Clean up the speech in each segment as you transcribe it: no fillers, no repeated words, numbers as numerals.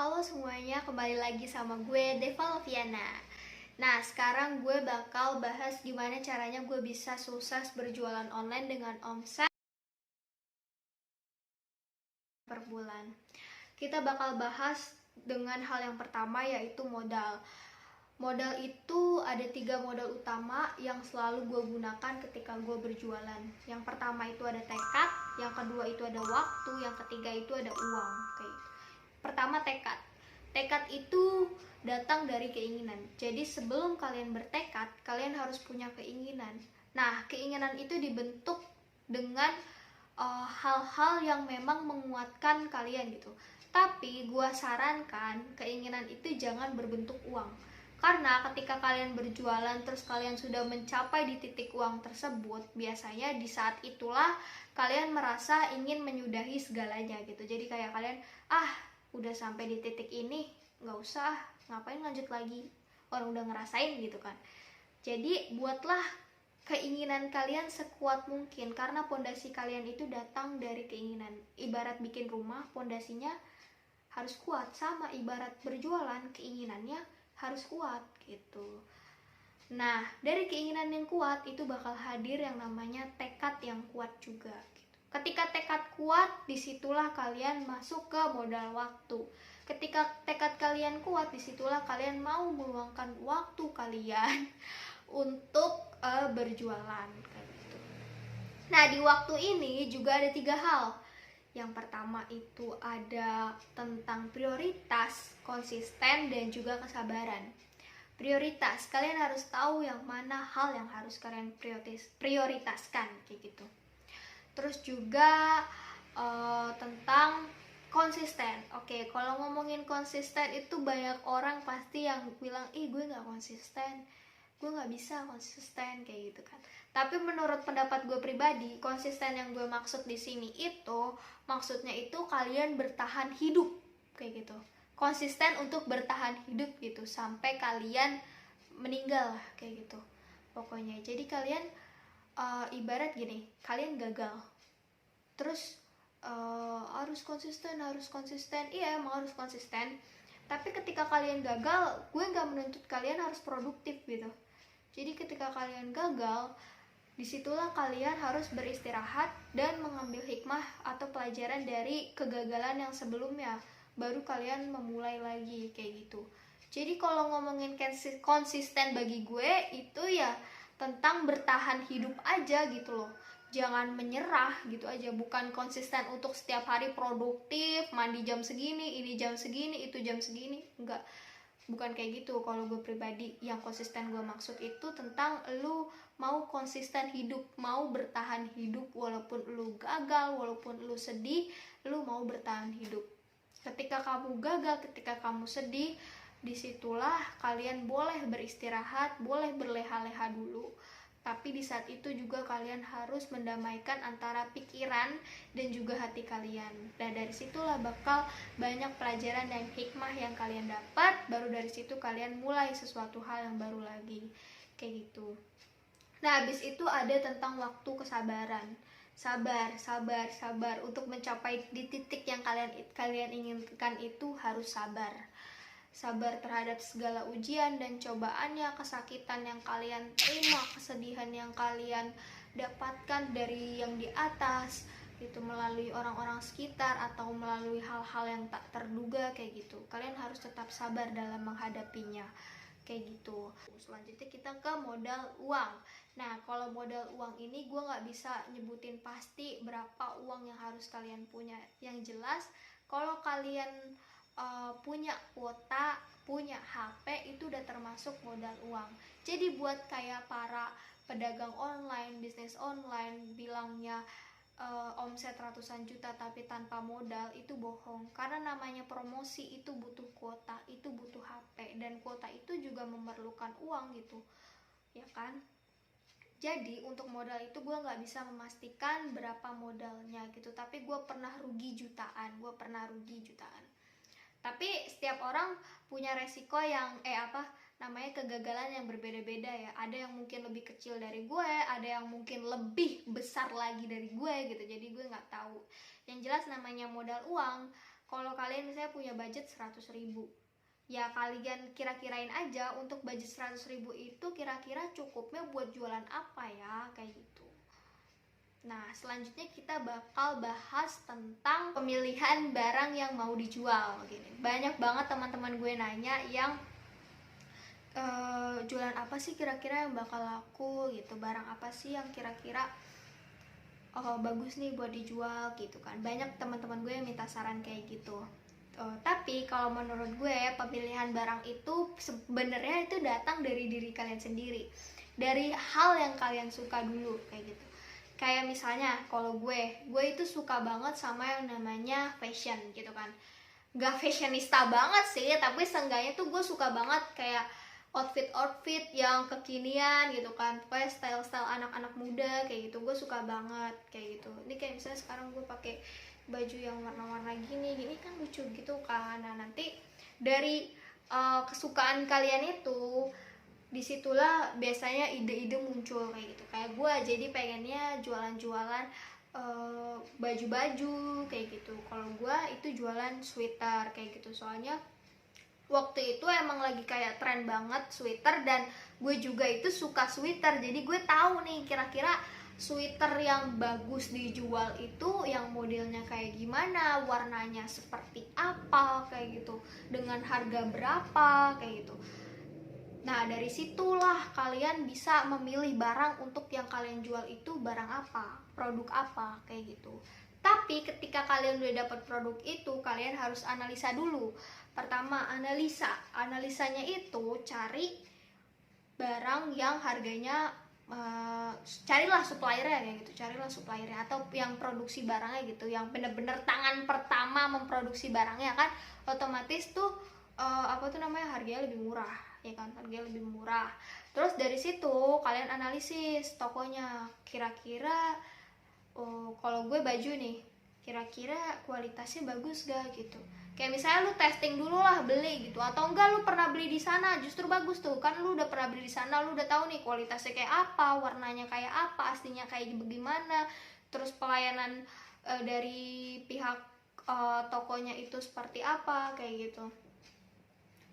Halo semuanya, kembali lagi sama gue, Deva Loviana. Nah, sekarang gue bakal bahas gimana caranya gue bisa sukses berjualan online dengan omset per bulan. Kita bakal bahas dengan hal yang pertama, yaitu modal. Modal itu ada 3 modal utama yang selalu gue gunakan ketika gue berjualan. Yang pertama itu ada tekad, yang kedua itu ada waktu, yang ketiga itu ada uang. Oke. Pertama, tekad. Tekad itu datang dari keinginan. Jadi sebelum kalian bertekad, kalian harus punya keinginan. Nah, keinginan itu dibentuk dengan hal-hal yang memang menguatkan kalian gitu. Tapi gue sarankan keinginan itu jangan berbentuk uang. Karena ketika kalian berjualan terus kalian sudah mencapai di titik uang tersebut, biasanya di saat itulah kalian merasa ingin menyudahi segalanya gitu. Jadi kayak kalian, udah sampai di titik ini, nggak usah, ngapain lanjut lagi, orang udah ngerasain gitu kan. Jadi buatlah keinginan kalian sekuat mungkin, karena pondasi kalian itu datang dari keinginan. Ibarat bikin rumah, pondasinya harus kuat, sama ibarat berjualan, keinginannya harus kuat gitu. Nah, dari keinginan yang kuat itu bakal hadir yang namanya tekad yang kuat juga gitu. Ketika tekad kuat, disitulah kalian masuk ke modal waktu. Ketika tekad kalian kuat, disitulah kalian mau meluangkan waktu kalian untuk berjualan kayak gitu. Nah, di waktu ini juga ada 3 hal. Yang pertama itu ada tentang prioritas, konsisten, dan juga kesabaran. Prioritas, kalian harus tahu yang mana hal yang harus kalian prioritaskan kayak gitu. Terus juga tentang konsisten. Oke, kalau ngomongin konsisten itu banyak orang pasti yang bilang, gue gak konsisten, gue gak bisa konsisten kayak gitu kan. Tapi menurut pendapat gue pribadi, konsisten yang gue maksud di sini itu maksudnya itu kalian bertahan hidup kayak gitu. Konsisten untuk bertahan hidup gitu sampai kalian meninggal kayak gitu. Pokoknya jadi kalian ibarat gini, kalian gagal. Terus harus konsisten. Iya, emang harus konsisten. Tapi ketika kalian gagal, gue gak menuntut kalian harus produktif gitu. Jadi ketika kalian gagal, disitulah kalian harus beristirahat dan mengambil hikmah atau pelajaran dari kegagalan yang sebelumnya. Baru kalian memulai lagi kayak gitu. Jadi kalau ngomongin konsisten bagi gue itu ya tentang bertahan hidup aja gitu loh. Jangan menyerah gitu aja. Bukan konsisten untuk setiap hari produktif, mandi jam segini, ini jam segini, itu jam segini. Enggak, bukan kayak gitu. Kalau gue pribadi, yang konsisten gue maksud itu tentang lu mau konsisten hidup, mau bertahan hidup walaupun lu gagal, walaupun lu sedih, lu mau bertahan hidup. Ketika kamu gagal, ketika kamu sedih, disitulah kalian boleh beristirahat, boleh berleha-leha dulu. Tapi di saat itu juga kalian harus mendamaikan antara pikiran dan juga hati kalian. Dan dari situlah bakal banyak pelajaran dan hikmah yang kalian dapat. Baru dari situ kalian mulai sesuatu hal yang baru lagi. Kayak gitu. Nah, habis itu ada tentang waktu kesabaran. Sabar untuk mencapai di titik yang kalian inginkan itu harus sabar. Sabar terhadap segala ujian dan cobaannya, kesakitan yang kalian terima, kesedihan yang kalian dapatkan dari yang di atas, itu melalui orang-orang sekitar atau melalui hal-hal yang tak terduga kayak gitu. Kalian harus tetap sabar dalam menghadapinya. Kayak gitu. Selanjutnya kita ke modal uang. Nah, kalau modal uang ini gue gak bisa nyebutin pasti berapa uang yang harus kalian punya. Yang jelas, kalau kalian punya kuota, punya HP, itu udah termasuk modal uang. Jadi buat kayak para pedagang online, bisnis online bilangnya omset ratusan juta tapi tanpa modal, itu bohong. Karena namanya promosi itu butuh kuota, itu butuh HP, dan kuota itu juga memerlukan uang gitu, ya kan? Jadi untuk modal itu gue gak bisa memastikan berapa modalnya gitu, tapi gue pernah rugi jutaan. Tapi setiap orang punya resiko yang kegagalan yang berbeda-beda ya. Ada yang mungkin lebih kecil dari gue, ada yang mungkin lebih besar lagi dari gue gitu. Jadi gue nggak tahu. Yang jelas namanya modal uang, Kalau kalian misalnya punya budget 100.000, ya kalian kira-kirain aja untuk budget 100.000 itu kira-kira cukupnya buat jualan apa ya, kayak gitu. Nah, selanjutnya kita bakal bahas tentang pemilihan barang yang mau dijual. Gini, banyak banget teman-teman gue nanya yang jualan apa sih kira-kira yang bakal laku gitu, barang apa sih yang kira-kira bagus nih buat dijual gitu kan. Banyak teman-teman gue yang minta saran kayak gitu. Tapi kalau menurut gue pemilihan barang itu sebenarnya itu datang dari diri kalian sendiri, dari hal yang kalian suka dulu kayak gitu. Kayak misalnya kalau gue itu suka banget sama yang namanya fashion gitu kan. Gak fashionista banget sih, tapi seenggaknya tuh gue suka banget kayak outfit yang kekinian gitu kan, pokoknya style anak-anak muda kayak gitu, gue suka banget kayak gitu. Ini kayak misalnya sekarang gue pakai baju yang warna-warna gini kan lucu gitu kan. Nah, nanti dari kesukaan kalian itu, disitulah biasanya ide-ide muncul kayak gitu. Kayak gue jadi pengennya jualan-jualan baju-baju kayak gitu. Kalau gue itu jualan sweater kayak gitu, soalnya waktu itu emang lagi kayak tren banget sweater, dan gue juga itu suka sweater. Jadi gue tahu nih kira-kira sweater yang bagus dijual itu yang modelnya kayak gimana, warnanya seperti apa kayak gitu, dengan harga berapa kayak gitu. Nah, dari situlah kalian bisa memilih barang untuk yang kalian jual itu barang apa, produk apa kayak gitu. Tapi ketika kalian udah dapat produk itu, kalian harus analisa dulu. Pertama, analisanya itu cari barang yang harganya carilah suppliernya kayak gitu, atau yang produksi barangnya gitu, yang bener-bener tangan pertama memproduksi barangnya kan, otomatis tuh harganya lebih murah ya kan, harganya lebih murah. Terus dari situ kalian analisis tokonya, kira-kira kalau gue baju nih, kira-kira kualitasnya bagus gak gitu. Kayak misalnya lu testing dulu lah beli gitu, atau enggak lu pernah beli di sana justru bagus tuh kan, lu udah pernah beli di sana, lu udah tahu nih kualitasnya kayak apa, warnanya kayak apa, aslinya kayak bagaimana, terus pelayanan dari pihak tokonya itu seperti apa kayak gitu.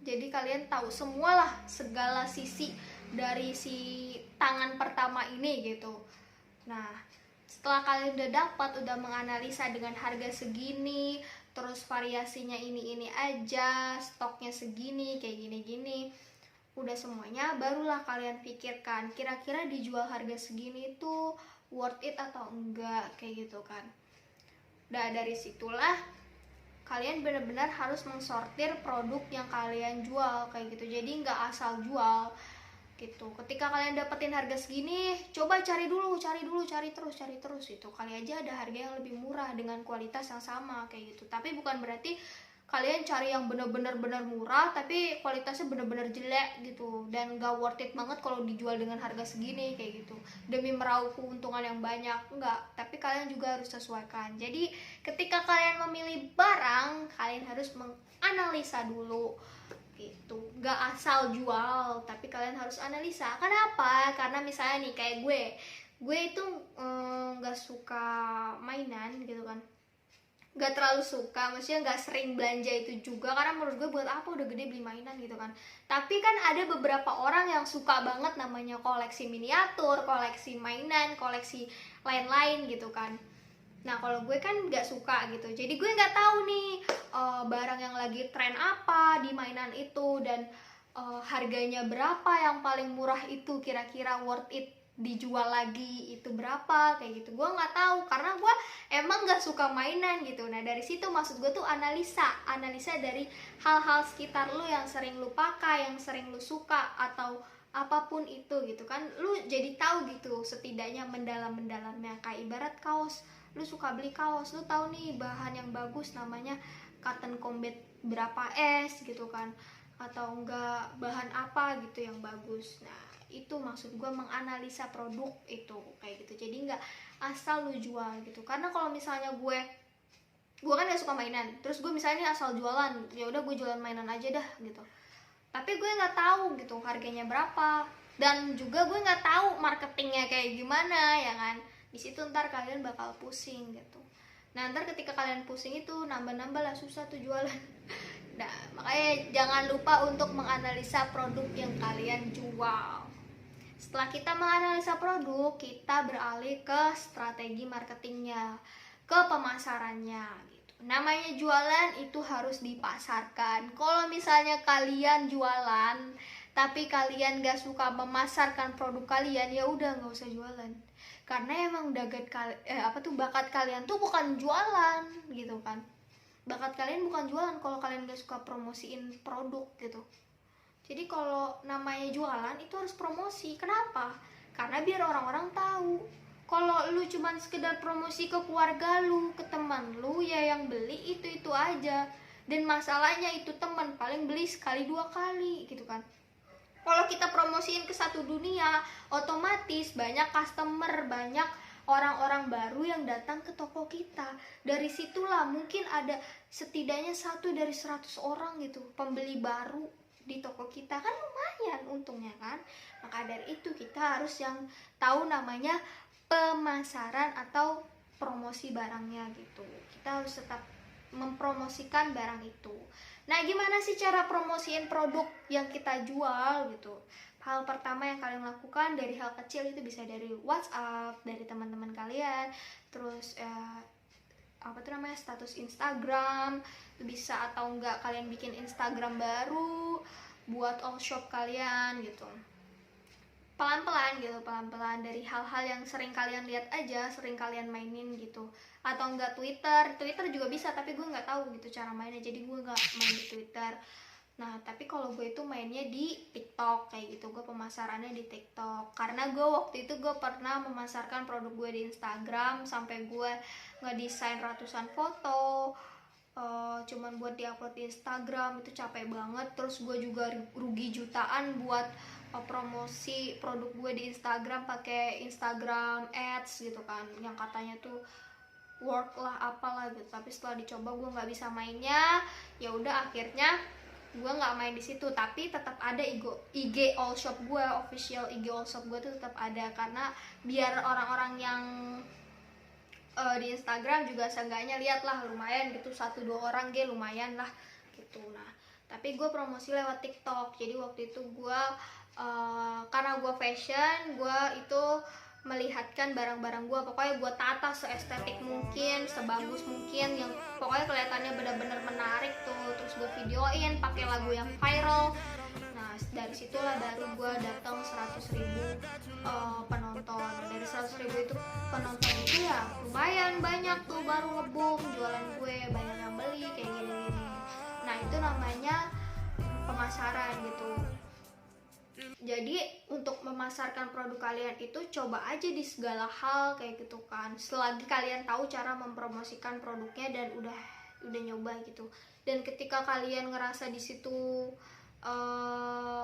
Jadi kalian tahu semualah, segala sisi dari si tangan pertama ini gitu. Nah, setelah kalian udah menganalisa dengan harga segini, terus variasinya ini aja, stoknya segini, kayak gini-gini, udah semuanya, barulah kalian pikirkan kira-kira dijual harga segini itu worth it atau enggak kayak gitu kan. Nah, dari situlah kalian benar-benar harus mensortir produk yang kalian jual kayak gitu. Jadi nggak asal jual gitu. Ketika kalian dapetin harga segini, coba cari terus gitu. Kali aja ada harga yang lebih murah dengan kualitas yang sama kayak gitu. Tapi bukan berarti kalian cari yang benar-benar murah tapi kualitasnya benar-benar jelek gitu, dan gak worth it banget kalau dijual dengan harga segini kayak gitu, demi meraup keuntungan yang banyak. Enggak, tapi kalian juga harus sesuaikan. Jadi ketika kalian memilih barang, kalian harus menganalisa dulu gitu, gak asal jual, tapi kalian harus analisa. Kenapa? Karena misalnya nih kayak gue itu gak suka mainan gitu kan, gak terlalu suka, maksudnya gak sering belanja itu juga, karena menurut gue buat apa udah gede beli mainan gitu kan. Tapi kan ada beberapa orang yang suka banget namanya koleksi miniatur, koleksi mainan, koleksi lain-lain gitu kan. Nah, kalau gue kan gak suka gitu, jadi gue gak tahu nih barang yang lagi tren apa di mainan itu, dan harganya berapa yang paling murah itu, kira-kira worth it dijual lagi itu berapa kayak gitu. Gue nggak tahu karena gue emang nggak suka mainan gitu. Nah, dari situ maksud gue tuh analisa dari hal-hal sekitar lu yang sering lu pakai, yang sering lu suka, atau apapun itu gitu kan, lu jadi tahu gitu setidaknya mendalamnya. Kayak ibarat kaos, lu suka beli kaos, lu tahu nih bahan yang bagus namanya cotton combat berapa S gitu kan, atau enggak bahan apa gitu yang bagus. Nah, itu maksud gue menganalisa produk itu kayak gitu. Jadi nggak asal lu jual gitu, karena kalau misalnya gue kan nggak suka mainan, terus gue misalnya asal jualan, ya udah gue jualan mainan aja dah gitu, tapi gue nggak tahu gitu harganya berapa, dan juga gue nggak tahu marketingnya kayak gimana ya kan. Di situ ntar kalian bakal pusing gitu. Nah ntar ketika kalian pusing itu nambah-nambah lah, susah tuh jualan. Nah makanya jangan lupa untuk menganalisa produk yang kalian jual. Setelah kita menganalisa produk, kita beralih ke strategi marketingnya, ke pemasarannya gitu. Namanya jualan itu harus dipasarkan. Kalau misalnya kalian jualan tapi kalian gak suka memasarkan produk kalian, ya udah nggak usah jualan. Karena emang bakat kalian tuh bukan jualan gitu kan. Bakat kalian bukan jualan kalau kalian gak suka promosiin produk gitu. Jadi kalau namanya jualan itu harus promosi. Kenapa? Karena biar orang-orang tahu. Kalau lu cuman sekedar promosi ke keluarga lu, ke teman lu, ya yang beli itu aja. Dan masalahnya itu teman paling beli sekali 2 kali gitu kan. Kalau kita promosiin ke satu dunia, otomatis banyak customer, banyak orang-orang baru yang datang ke toko kita. Dari situlah mungkin ada setidaknya 1 dari 100 orang gitu pembeli baru di toko kita, kan lumayan untungnya kan. Maka dari itu kita harus yang tahu namanya pemasaran atau promosi barangnya gitu. Kita harus tetap mempromosikan barang itu. Nah gimana sih cara promosiin produk yang kita jual gitu? Hal pertama yang kalian lakukan dari hal kecil itu bisa dari WhatsApp, dari teman-teman kalian, terus status Instagram, bisa atau enggak kalian bikin Instagram baru buat all shop kalian gitu. Pelan-pelan dari hal-hal yang sering kalian lihat aja, sering kalian mainin gitu. Atau enggak Twitter juga bisa, tapi gue nggak tahu gitu cara mainnya, jadi gue nggak main di Twitter. Nah tapi kalau gue itu mainnya di TikTok kayak gitu, gue pemasarannya di TikTok. Karena gue waktu itu gue pernah memasarkan produk gue di Instagram sampai gue ngedesain ratusan foto, cuman buat diupload di Instagram, itu capek banget. Terus gue juga rugi jutaan buat promosi produk gue di Instagram pakai Instagram Ads gitu kan, yang katanya tuh work lah apalah gitu. Tapi setelah dicoba gue nggak bisa mainnya, ya udah akhirnya gue nggak main di situ. Tapi tetap ada IG all shop gue, official IG all shop gue tuh tetap ada, karena biar orang-orang yang di Instagram juga seenggaknya lihat lah, lumayan gitu 1-2 orang lumayan lah gitu. Nah tapi gue promosi lewat TikTok. Jadi waktu itu gue karena gue fashion, gue itu melihatkan barang-barang gue, pokoknya gue tata seestetik mungkin, sebagus mungkin, yang pokoknya kelihatannya benar-benar menarik tuh. Terus gue videoin pakai lagu yang viral. Nah dari situlah baru gue datang 100.000 penonton. Dari 100.000 itu penonton itu ya lumayan banyak tuh, baru nge-boom jualan gue, banyak yang beli kayak gini-gini. Nah itu namanya pemasaran gitu. Jadi untuk memasarkan produk kalian itu coba aja di segala hal kayak gitu kan, selagi kalian tahu cara mempromosikan produknya dan udah nyoba gitu. Dan ketika kalian ngerasa di situ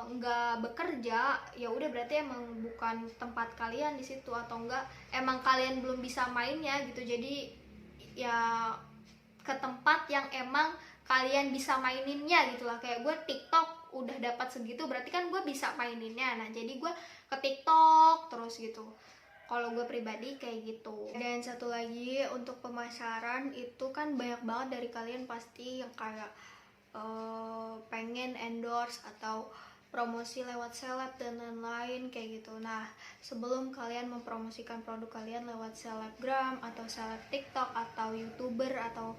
nggak bekerja, ya udah berarti emang bukan tempat kalian di situ, atau enggak emang kalian belum bisa mainnya gitu. Jadi ya ke tempat yang emang kalian bisa maininnya gitu lah. Kayak gue TikTok udah dapat segitu, berarti kan gue bisa maininnya. Nah jadi gue ke TikTok terus gitu. Kalau gue pribadi kayak gitu. Dan satu lagi untuk pemasaran itu kan banyak banget dari kalian pasti yang kayak pengen endorse atau promosi lewat seleb dan lain-lain kayak gitu. Nah sebelum kalian mempromosikan produk kalian lewat selebgram atau seleb TikTok atau YouTuber atau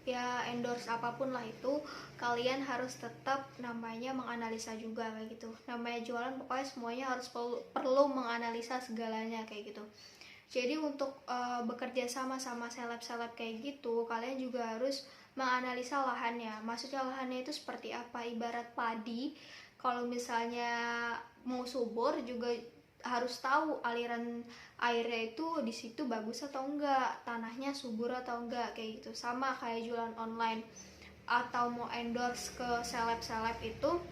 ya endorse apapun lah itu, kalian harus tetap namanya menganalisa juga kayak gitu. Namanya jualan pokoknya semuanya harus perlu menganalisa segalanya kayak gitu. Jadi untuk bekerja sama seleb-seleb kayak gitu, kalian juga harus menganalisa lahannya. Maksudnya lahannya itu seperti apa? Ibarat padi, kalau misalnya mau subur juga harus tahu aliran airnya itu di situ bagus atau enggak, tanahnya subur atau enggak kayak gitu. Sama kayak jualan online atau mau endorse ke seleb-seleb itu,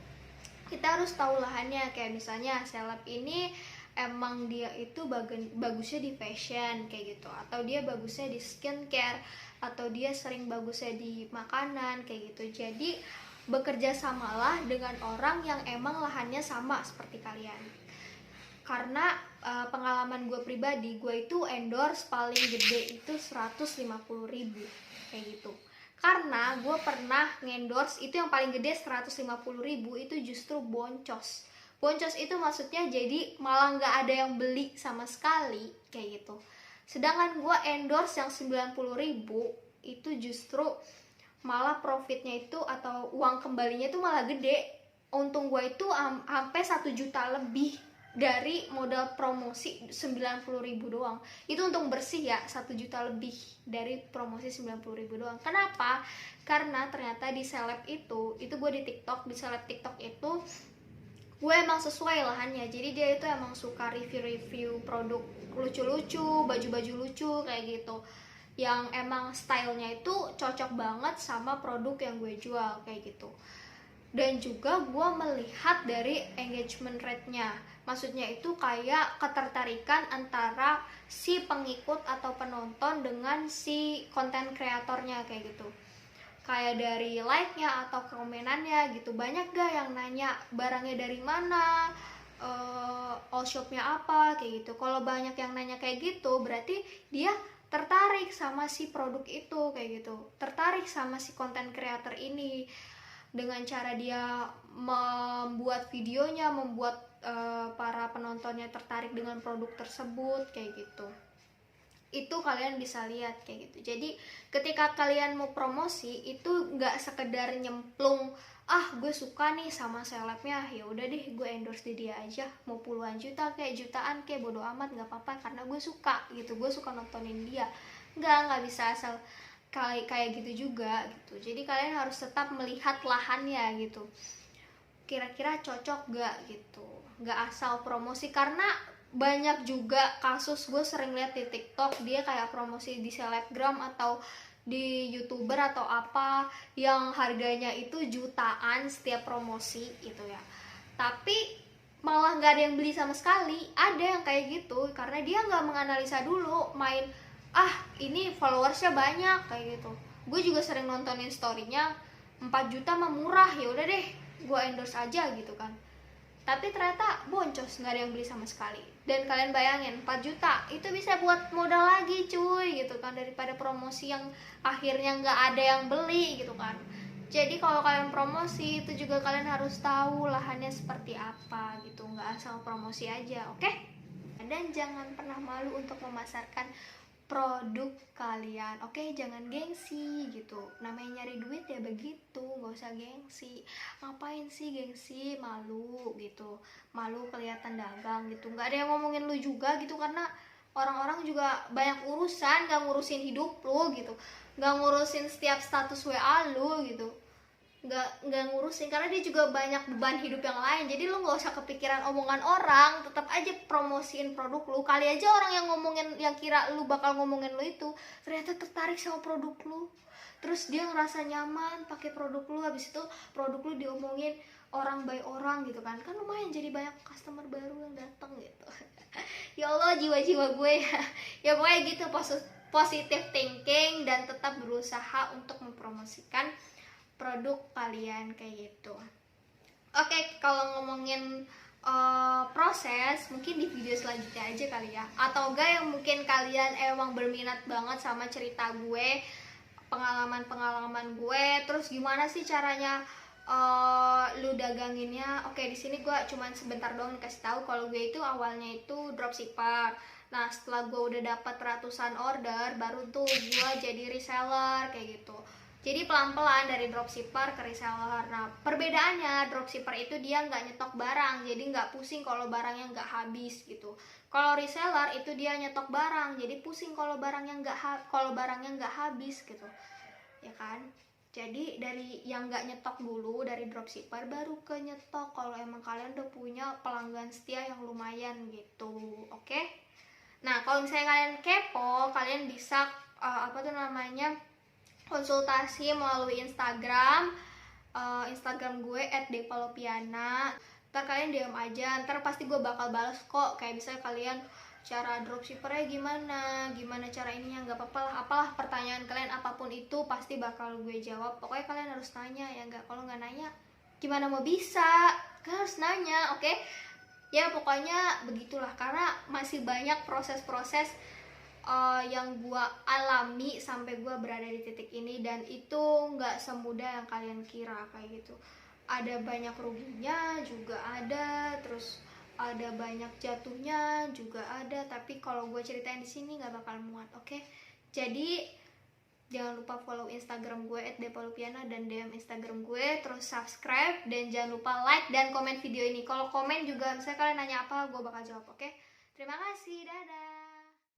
kita harus tahu lahannya. Kayak misalnya seleb ini emang dia itu bagusnya di fashion kayak gitu, atau dia bagusnya di skincare, atau dia sering bagusnya di makanan kayak gitu. Jadi bekerja samalah dengan orang yang emang lahannya sama seperti kalian. Karena pengalaman gue pribadi, gue itu endorse paling gede itu 150.000 kayak gitu. Karena gue pernah ngendorse itu yang paling gede 150.000 itu justru boncos. Boncos itu maksudnya jadi malah nggak ada yang beli sama sekali kayak gitu. Sedangkan gue endorse yang 90.000 itu justru malah profitnya itu atau uang kembalinya itu malah gede. Untung gue itu sampai 1 juta lebih dari modal promosi 90.000 doang. Itu untung bersih ya, 1 juta lebih dari promosi 90.000 doang. Kenapa? Karena ternyata di seleb itu gue di TikTok, di seleb TikTok itu gue emang sesuai lahannya. Jadi dia itu emang suka review-review produk lucu-lucu, baju-baju lucu kayak gitu, yang emang stylenya itu cocok banget sama produk yang gue jual kayak gitu. Dan juga gue melihat dari engagement rate-nya, maksudnya itu kayak ketertarikan antara si pengikut atau penonton dengan si konten kreatornya kayak gitu. Kayak dari like-nya atau komenannya gitu, banyak gak yang nanya barangnya dari mana, all shop-nya apa kayak gitu. Kalau banyak yang nanya kayak gitu, berarti dia tertarik sama si produk itu kayak gitu, tertarik sama si konten creator ini. Dengan cara dia membuat videonya, membuat para penontonnya tertarik dengan produk tersebut kayak gitu. Itu kalian bisa lihat kayak gitu. Jadi ketika kalian mau promosi itu nggak sekedar nyemplung, gue suka nih sama selebnya, ya udah deh gue endorse dia aja, mau puluhan juta kayak jutaan kayak bodo amat, nggak apa-apa karena gue suka gitu, gue suka nontonin dia. Nggak bisa asal kayak gitu juga gitu. Jadi kalian harus tetap melihat lahannya gitu, kira-kira cocok gak gitu, nggak asal promosi. Karena banyak juga kasus gue sering lihat di TikTok, dia kayak promosi di selebgram atau di youtuber atau apa yang harganya itu jutaan setiap promosi gitu ya, tapi malah nggak ada yang beli sama sekali. Ada yang kayak gitu karena dia nggak menganalisa dulu, main ini followersnya banyak kayak gitu. Gue juga sering nontonin storynya 4 juta mah murah, ya udah deh gue endorse aja gitu kan, tapi ternyata boncos, nggak ada yang beli sama sekali. Dan kalian bayangin 4 juta itu bisa buat modal lagi cuy gitu kan, daripada promosi yang akhirnya nggak ada yang beli gitu kan. Jadi kalau kalian promosi itu juga kalian harus tahu lahannya seperti apa gitu, nggak asal promosi aja, oke? Dan jangan pernah malu untuk memasarkan produk kalian, oke? Jangan gengsi gitu, namanya nyari duit ya begitu, nggak usah gengsi. Ngapain sih gengsi, malu gitu, malu kelihatan dagang gitu, nggak ada yang ngomongin lu juga gitu, karena orang-orang juga banyak urusan, nggak ngurusin hidup lu gitu, nggak ngurusin setiap status WA lu gitu, nggak ngurusin, karena dia juga banyak beban hidup yang lain. Jadi lu nggak usah kepikiran omongan orang, tetap aja promosiin produk lu. Kali aja orang yang ngomongin, yang kira lu bakal ngomongin lu itu ternyata tertarik sama produk lu, terus dia ngerasa nyaman pakai produk lu, habis itu produk lu diomongin orang by orang gitu kan lumayan jadi banyak customer baru yang datang gitu. Ya Allah, jiwa-jiwa gue ya. Ya pokoknya gitu, positive thinking dan tetap berusaha untuk mempromosikan produk kalian kayak gitu. Oke, kalau ngomongin proses mungkin di video selanjutnya aja kali ya, atau enggak yang mungkin kalian emang berminat banget sama cerita gue, pengalaman gue, terus gimana sih caranya lu daganginnya. Oke, di sini gue cuman sebentar doang kasih tahu kalau gue itu awalnya itu dropshipper. Nah, setelah gue udah dapat ratusan order, baru tuh gue jadi reseller kayak gitu. Jadi pelan-pelan dari dropshipper ke reseller. Nah, perbedaannya dropshipper itu dia nggak nyetok barang, jadi nggak pusing kalau barangnya nggak habis gitu. Kalau reseller itu dia nyetok barang, jadi pusing kalau barangnya nggak habis gitu, ya kan? Jadi dari yang nggak nyetok dulu, dari dropshipper baru ke nyetok kalau emang kalian udah punya pelanggan setia yang lumayan gitu, oke? Nah, kalau misalnya kalian kepo, kalian bisa konsultasi melalui Instagram gue @devalopiana. Ntar kalian DM aja, ntar pasti gue bakal balas kok. Kayak misalnya kalian cara dropshippernya gimana cara ininya, nggak apa-apa lah, apalah pertanyaan kalian apapun itu pasti bakal gue jawab. Pokoknya kalian harus nanya ya, nggak, kalau nggak nanya gimana mau bisa, kalian harus nanya, oke? Ya pokoknya begitulah, karena masih banyak proses-proses yang gue alami sampai gue berada di titik ini, dan itu nggak semudah yang kalian kira kayak gitu. Ada banyak ruginya juga ada, terus ada banyak jatuhnya juga ada, tapi kalau gue ceritain di sini nggak bakal muat, oke? Jadi jangan lupa follow Instagram gue @depalupiana dan DM Instagram gue, terus subscribe, dan jangan lupa like dan komen video ini. Kalau komen juga misalnya kalian nanya apa, gue bakal jawab, oke? Terima kasih, dadah.